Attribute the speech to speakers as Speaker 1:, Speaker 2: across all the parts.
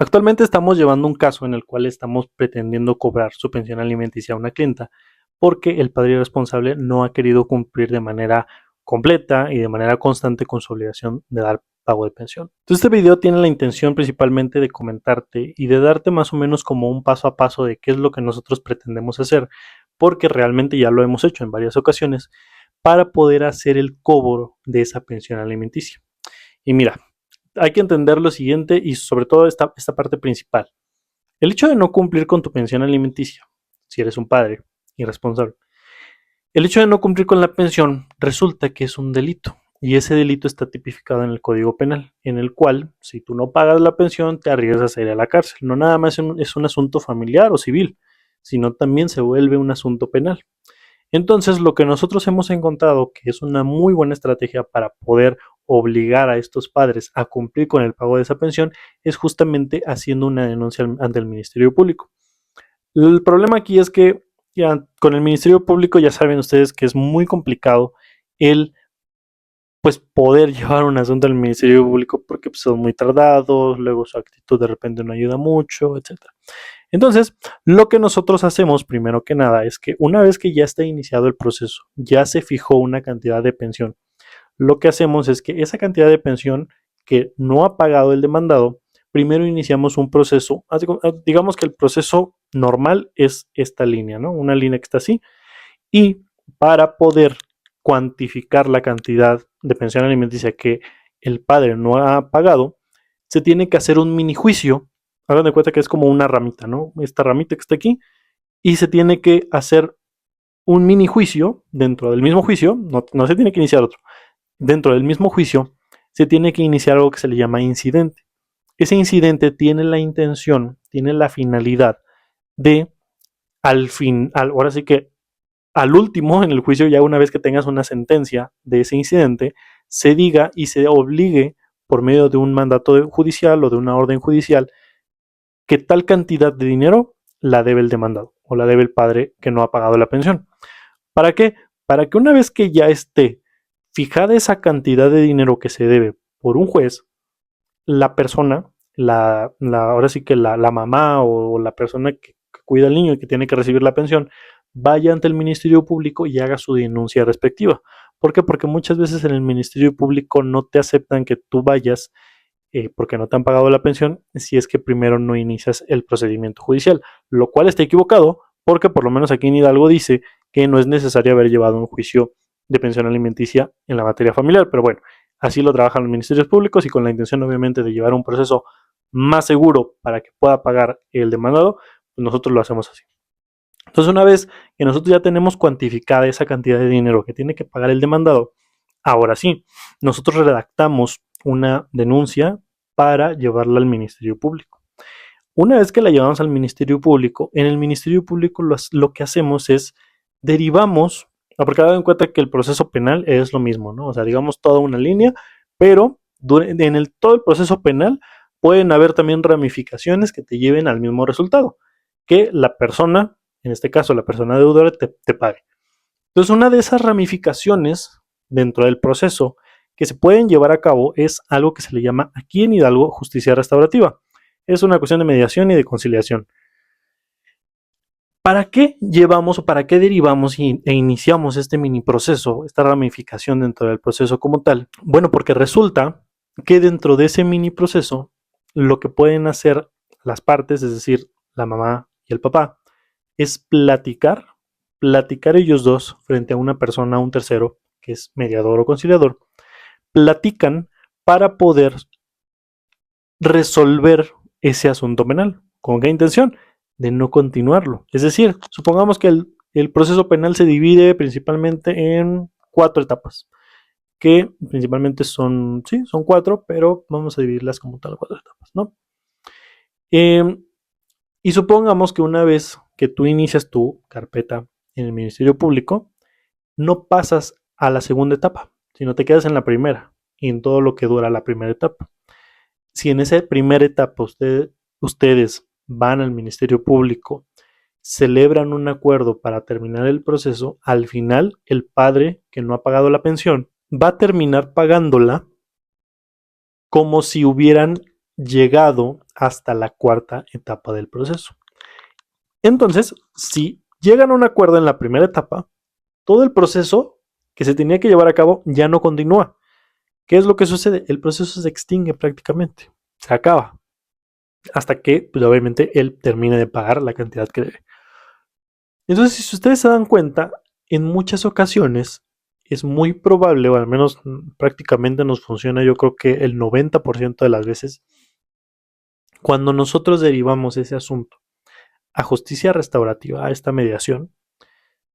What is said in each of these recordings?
Speaker 1: Actualmente estamos llevando un caso en el cual estamos pretendiendo cobrar su pensión alimenticia a una clienta porque el padre responsable no ha querido cumplir de manera completa y de manera constante con su obligación de dar pago de pensión. Entonces este video tiene la intención principalmente de comentarte y de darte más o menos como un paso a paso de qué es lo que nosotros pretendemos hacer, porque realmente ya lo hemos hecho en varias ocasiones para poder hacer el cobro de esa pensión alimenticia. Y mira, hay que entender lo siguiente y sobre todo esta parte principal. El hecho de no cumplir con tu pensión alimenticia, si eres un padre irresponsable, el hecho de no cumplir con la pensión resulta que es un delito y ese delito está tipificado en el Código Penal, en el cual si tú no pagas la pensión te arriesgas a ir a la cárcel. No nada más es un asunto familiar o civil, sino también se vuelve un asunto penal. Entonces, lo que nosotros hemos encontrado que es una muy buena estrategia para poder obligar a estos padres a cumplir con el pago de esa pensión es justamente haciendo una denuncia ante el Ministerio Público. El problema aquí es que ya con el Ministerio Público ya saben ustedes que es muy complicado el pues poder llevar un asunto al Ministerio Público porque pues, son muy tardados, luego su actitud de repente no ayuda mucho, etcétera. Entonces, lo que nosotros hacemos primero que nada es que una vez que ya está iniciado el proceso, ya se fijó una cantidad de pensión, lo que hacemos es que esa cantidad de pensión que no ha pagado el demandado, primero iniciamos un proceso, digamos que el proceso normal es esta línea, ¿no? Una línea que está así, y para poder cuantificar la cantidad de pensión alimenticia que el padre no ha pagado, se tiene que hacer un mini juicio. Hagan de cuenta que es como una ramita, ¿no? Esta ramita que está aquí, y se tiene que hacer un mini juicio dentro del mismo juicio, no se tiene que iniciar otro. Dentro del mismo juicio se tiene que iniciar algo que se le llama incidente. Ese incidente tiene la intención, tiene la finalidad de ahora sí que al último, en el juicio, ya una vez que tengas una sentencia de ese incidente, se diga y se obligue por medio de un mandato judicial o de una orden judicial que tal cantidad de dinero la debe el demandado o la debe el padre que no ha pagado la pensión. ¿Para qué? Para que una vez que ya esté fijada esa cantidad de dinero que se debe por un juez, la persona, ahora sí que la mamá o la persona que cuida al niño y que tiene que recibir la pensión, vaya ante el Ministerio Público y haga su denuncia respectiva. ¿Por qué? Porque muchas veces en el Ministerio Público no te aceptan que tú vayas porque no te han pagado la pensión si es que primero no inicias el procedimiento judicial, lo cual está equivocado porque por lo menos aquí en Hidalgo dice que no es necesario haber llevado un juicio de pensión alimenticia en la materia familiar, pero bueno, así lo trabajan los ministerios públicos y con la intención obviamente de llevar un proceso más seguro para que pueda pagar el demandado, pues nosotros lo hacemos así. Entonces una vez que nosotros ya tenemos cuantificada esa cantidad de dinero que tiene que pagar el demandado, ahora sí, nosotros redactamos una denuncia para llevarla al Ministerio Público. Una vez que la llevamos al Ministerio Público, en el Ministerio Público lo que hacemos es derivamos, porque hagan en cuenta que el proceso penal es lo mismo, ¿no? O sea, digamos toda una línea, pero en todo el proceso penal pueden haber también ramificaciones que te lleven al mismo resultado, que la persona, en este caso la persona deudora, te pague. Entonces, una de esas ramificaciones dentro del proceso que se pueden llevar a cabo es algo que se le llama aquí en Hidalgo justicia restaurativa. Es una cuestión de mediación y de conciliación. ¿Para qué llevamos o para qué derivamos e iniciamos este mini proceso, esta ramificación dentro del proceso como tal? Bueno, porque resulta que dentro de ese mini proceso, lo que pueden hacer las partes, es decir, la mamá y el papá, es platicar ellos dos frente a una persona, a un tercero, que es mediador o conciliador, platican para poder resolver ese asunto penal. ¿Con qué intención? De no continuarlo. Es decir, supongamos que el proceso penal se divide principalmente en 4 etapas, que principalmente son 4, pero vamos a dividirlas como tal 4 etapas, ¿no? Y supongamos que una vez que tú inicias tu carpeta en el Ministerio Público, no pasas a la segunda etapa, sino te quedas en la primera y en todo lo que dura la primera etapa. Si en esa primera etapa ustedes van al Ministerio Público, celebran un acuerdo para terminar el proceso, al final el padre que no ha pagado la pensión va a terminar pagándola como si hubieran llegado hasta la cuarta etapa del proceso. Entonces, si llegan a un acuerdo en la primera etapa, todo el proceso que se tenía que llevar a cabo ya no continúa. ¿Qué es lo que sucede? El proceso se extingue prácticamente, se acaba, hasta que, pues, obviamente, él termine de pagar la cantidad que debe. Entonces, si ustedes se dan cuenta, en muchas ocasiones es muy probable, o al menos prácticamente nos funciona, yo creo que el 90% de las veces, cuando nosotros derivamos ese asunto a justicia restaurativa, a esta mediación,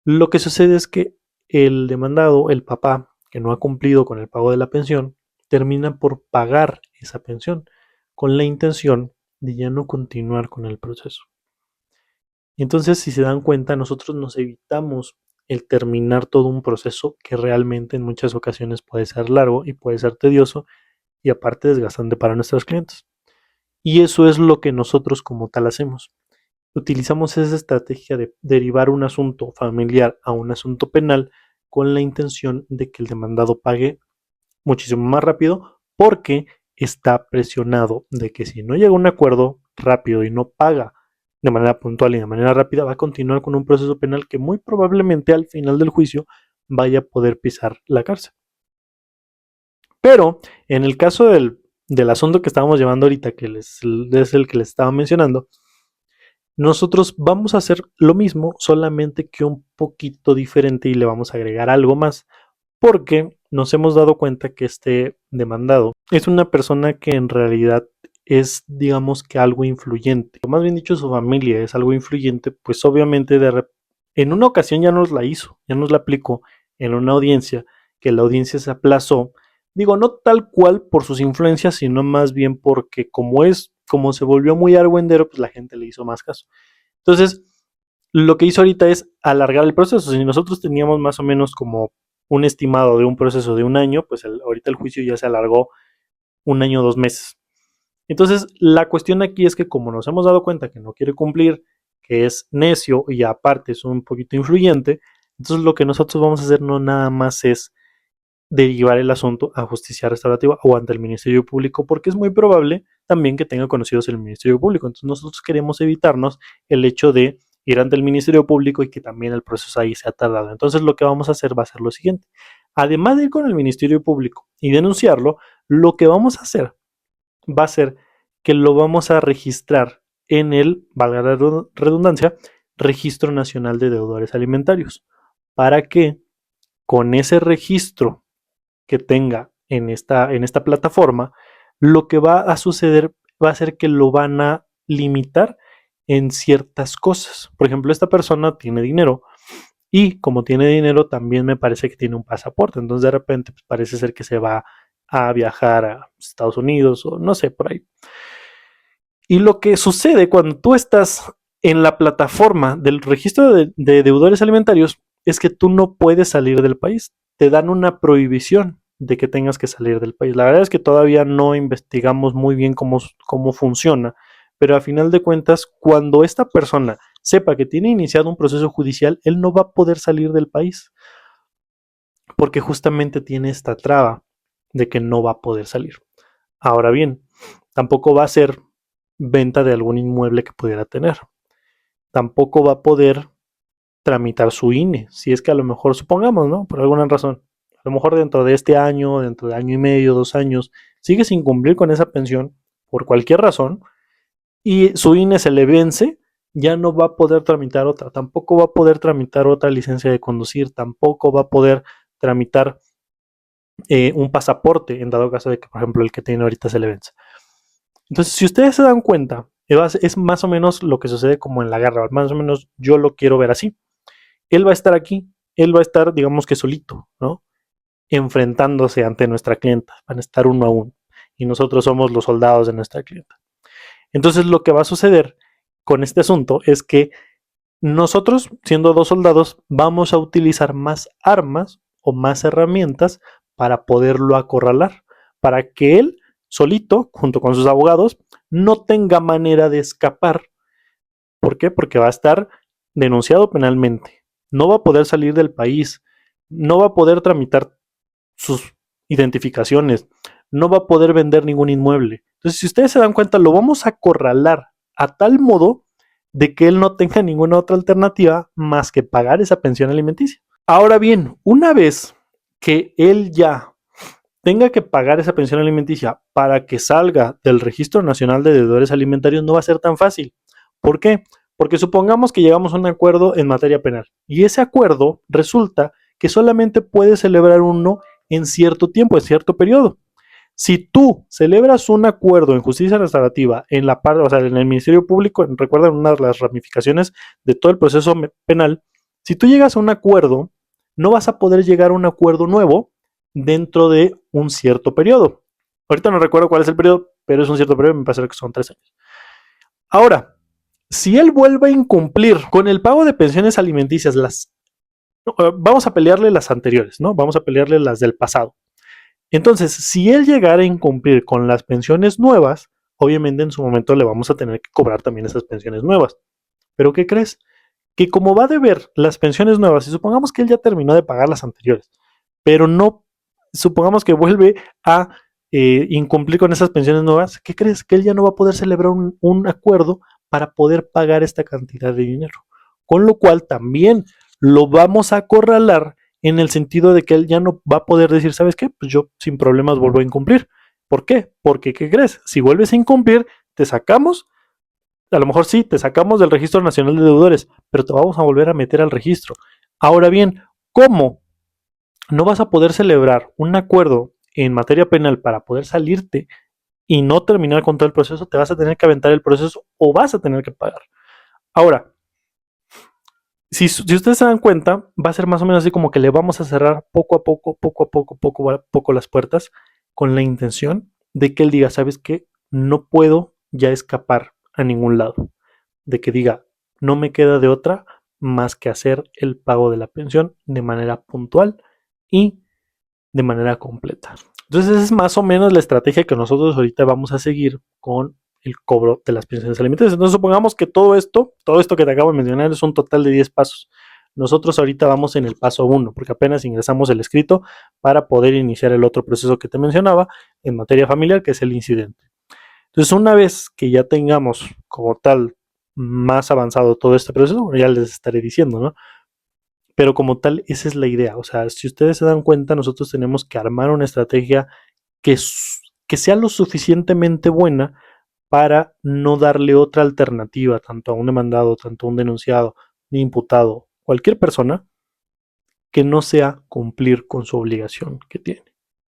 Speaker 1: lo que sucede es que el demandado, el papá, que no ha cumplido con el pago de la pensión, termina por pagar esa pensión con la intención de ya no continuar con el proceso. Entonces, si se dan cuenta, nosotros nos evitamos el terminar todo un proceso que realmente en muchas ocasiones puede ser largo y puede ser tedioso y aparte desgastante para nuestros clientes. Y eso es lo que nosotros como tal hacemos. Utilizamos esa estrategia de derivar un asunto familiar a un asunto penal con la intención de que el demandado pague muchísimo más rápido porque está presionado de que si no llega a un acuerdo rápido y no paga de manera puntual y de manera rápida, va a continuar con un proceso penal que muy probablemente al final del juicio vaya a poder pisar la cárcel. Pero en el caso del asunto que estábamos llevando ahorita, que es el que les estaba mencionando, nosotros vamos a hacer lo mismo, solamente que un poquito diferente y le vamos a agregar algo más, porque nos hemos dado cuenta que este demandado es una persona que en realidad es, digamos que algo influyente, o más bien dicho, su familia es algo influyente, pues obviamente en una ocasión ya nos la hizo, ya nos la aplicó en una audiencia, que la audiencia se aplazó, digo, no tal cual por sus influencias, sino más bien porque como se volvió muy argüendero, pues la gente le hizo más caso. Entonces, lo que hizo ahorita es alargar el proceso. Si nosotros teníamos más o menos como un estimado de un proceso de un año, pues ahorita el juicio ya se alargó un año, 2 meses. Entonces, la cuestión aquí es que como nos hemos dado cuenta que no quiere cumplir, que es necio y aparte es un poquito influyente, entonces lo que nosotros vamos a hacer no nada más es derivar el asunto a justicia restaurativa o ante el Ministerio Público, porque es muy probable también que tenga conocidos el Ministerio Público. Entonces nosotros queremos evitarnos el hecho de ir ante el Ministerio Público y que también el proceso ahí se ha tardado. Entonces lo que vamos a hacer va a ser lo siguiente. Además de ir con el Ministerio Público y denunciarlo, lo que vamos a hacer va a ser que lo vamos a registrar en el, valga la redundancia, Registro Nacional de Deudores Alimentarios, para que con ese registro que tenga en esta plataforma, lo que va a suceder va a ser que lo van a limitar en ciertas cosas. Por ejemplo, esta persona tiene dinero y como tiene dinero también me parece que tiene un pasaporte. Entonces de repente pues, parece ser que se va a viajar a Estados Unidos o no sé, por ahí. Y lo que sucede cuando tú estás en la plataforma del registro de deudores alimentarios es que tú no puedes salir del país. Te dan una prohibición de que tengas que salir del país. La verdad es que todavía no investigamos muy bien cómo funciona, pero a final de cuentas, cuando esta persona sepa que tiene iniciado un proceso judicial, él no va a poder salir del país, porque justamente tiene esta traba de que no va a poder salir. Ahora bien, tampoco va a ser venta de algún inmueble que pudiera tener. Tampoco va a poder tramitar su INE, si es que a lo mejor, supongamos, ¿no? Por alguna razón, a lo mejor dentro de este año, dentro de año y medio, 2 años, sigue sin cumplir con esa pensión por cualquier razón y su INE se le vence, ya no va a poder tramitar otra, tampoco va a poder tramitar otra licencia de conducir, tampoco va a poder tramitar un pasaporte en dado caso de que, por ejemplo, el que tiene ahorita se le vence. Entonces, si ustedes se dan cuenta, es más o menos lo que sucede como en la guerra, más o menos yo lo quiero ver así. Él va a estar aquí, él va a estar, digamos que solito, ¿no? Enfrentándose ante nuestra clienta, van a estar uno a uno, y nosotros somos los soldados de nuestra clienta. Entonces, lo que va a suceder con este asunto es que nosotros, siendo dos soldados, vamos a utilizar más armas o más herramientas para poderlo acorralar, para que él solito, junto con sus abogados, no tenga manera de escapar. ¿Por qué? Porque va a estar denunciado penalmente, no va a poder salir del país, no va a poder tramitar sus identificaciones, no va a poder vender ningún inmueble. Entonces, si ustedes se dan cuenta, lo vamos a acorralar a tal modo de que él no tenga ninguna otra alternativa más que pagar esa pensión alimenticia. Ahora bien, una vez que él ya tenga que pagar esa pensión alimenticia para que salga del Registro Nacional de Deudores Alimentarios, no va a ser tan fácil. ¿Por qué? Porque supongamos que llegamos a un acuerdo en materia penal y ese acuerdo resulta que solamente puede celebrar uno en cierto tiempo, en cierto periodo. Si tú celebras un acuerdo en justicia restaurativa en la parte, o sea, en el Ministerio Público, recuerden una de las ramificaciones de todo el proceso penal, si tú llegas a un acuerdo, no vas a poder llegar a un acuerdo nuevo dentro de un cierto periodo. Ahorita no recuerdo cuál es el periodo, pero es un cierto periodo, me parece que son 3 años. Ahora, si él vuelve a incumplir con el pago de pensiones alimenticias, vamos a pelearle las anteriores, ¿no? Vamos a pelearle las del pasado. Entonces, si él llegara a incumplir con las pensiones nuevas, obviamente en su momento le vamos a tener que cobrar también esas pensiones nuevas. Pero ¿qué crees? Que como va a deber las pensiones nuevas, y supongamos que él ya terminó de pagar las anteriores, pero no, supongamos que vuelve a incumplir con esas pensiones nuevas, ¿qué crees? Que él ya no va a poder celebrar un acuerdo para poder pagar esta cantidad de dinero. Con lo cual también lo vamos a acorralar en el sentido de que él ya no va a poder decir, ¿sabes qué? Pues yo sin problemas vuelvo a incumplir. ¿Por qué? Porque, ¿qué crees? Si vuelves a incumplir, te sacamos, a lo mejor sí, te sacamos del Registro Nacional de Deudores, pero te vamos a volver a meter al registro. Ahora bien, ¿cómo no vas a poder celebrar un acuerdo en materia penal para poder salirte y no terminar con todo el proceso? Te vas a tener que aventar el proceso o vas a tener que pagar. Ahora, si ustedes se dan cuenta, va a ser más o menos así como que le vamos a cerrar poco a poco las puertas con la intención de que él diga, ¿sabes qué? No puedo ya escapar a ningún lado. De que diga, no me queda de otra más que hacer el pago de la pensión de manera puntual y de manera completa. Entonces esa es más o menos la estrategia que nosotros ahorita vamos a seguir con el cobro de las pensiones alimentarias. Entonces supongamos que todo esto que te acabo de mencionar es un total de 10 pasos. Nosotros ahorita vamos en el paso 1, porque apenas ingresamos el escrito para poder iniciar el otro proceso que te mencionaba en materia familiar, que es el incidente. Entonces una vez que ya tengamos como tal más avanzado todo este proceso, ya les estaré diciendo, ¿no? Pero como tal, esa es la idea. O sea, si ustedes se dan cuenta, nosotros tenemos que armar una estrategia que, que sea lo suficientemente buena para no darle otra alternativa, tanto a un demandado, tanto a un denunciado, ni imputado, cualquier persona, que no sea cumplir con su obligación que tiene.